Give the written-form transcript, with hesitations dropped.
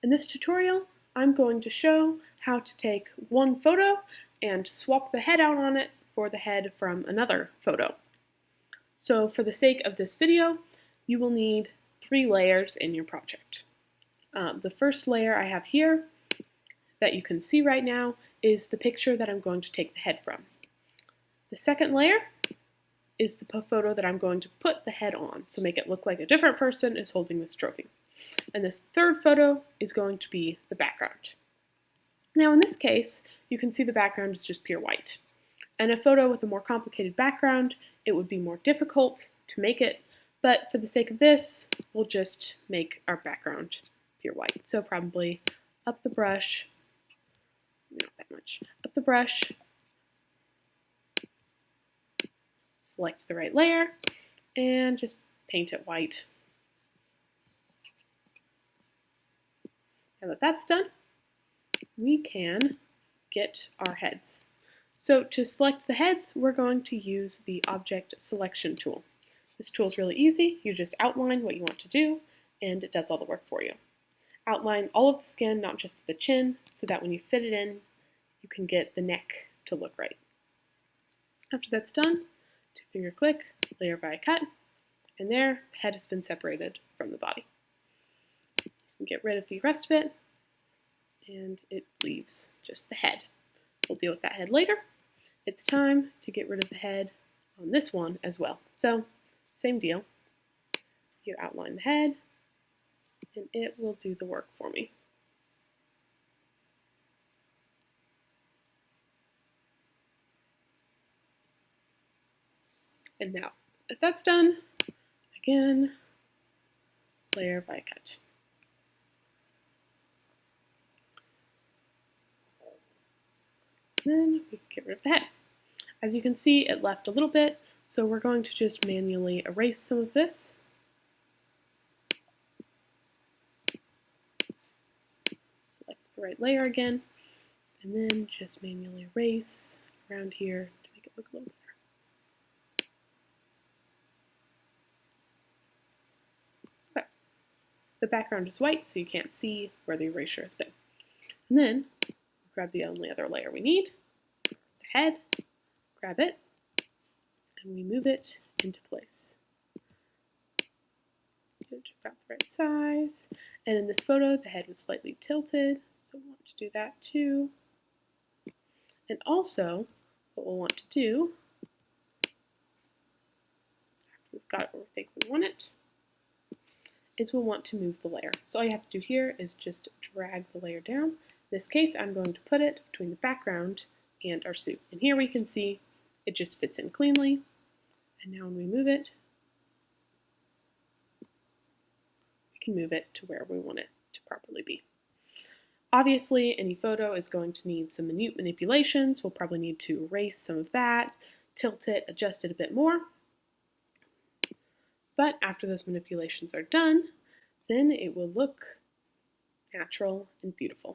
In this tutorial, I'm going to show how to take one photo and swap the head out on it for the head from another photo. So for the sake of this video, you will need 3 layers in your project. The first layer I have here that you can see right now is the picture that I'm going to take the head from. The second layer is the photo that I'm going to put the head on, so make it look like a different person is holding this trophy. And this third photo is going to be the background. Now in this case, you can see the background is just pure white. And a photo with a more complicated background, it would be more difficult to make it, but for the sake of this, we'll just make our background pure white. So probably up the brush, not that much, up the brush, select the right layer, and just paint it white. Now that that's done, we can get our heads. So to select the heads, we're going to use the Object Selection tool. This tool is really easy. You just outline what you want to do, and it does all the work for you. Outline all of the skin, not just the chin, so that when you fit it in, you can get the neck to look right. After that's done, two-finger click, layer via cut, and there, the head has been separated from the body. You can get rid of the rest of it, and it leaves just the head. We'll deal with that head later. It's time to get rid of the head on this one as well. So, same deal. You outline the head, and it will do the work for me. And now, if that's done, again, layer via cut. Then we get rid of the head. As you can see, it left a little bit, so we're going to just manually erase some of this. Select the right layer again, and then just manually erase around here to make it look a little better. Okay. The background is white, so you can't see where the erasure has been. And then grab the only other layer we need, the head, grab it, and we move it into place. Get it about the right size. And in this photo, the head was slightly tilted, so we'll want to do that too. And also, what we'll want to do, after we've got it where we think we want it, is we'll want to move the layer. So all you have to do here is just drag the layer down. In this case, I'm going to put it between the background and our suit. And here we can see it just fits in cleanly. And now when we move it, we can move it to where we want it to properly be. Obviously, any photo is going to need some minute manipulations. We'll probably need to erase some of that, tilt it, adjust it a bit more. But after those manipulations are done, then it will look natural and beautiful.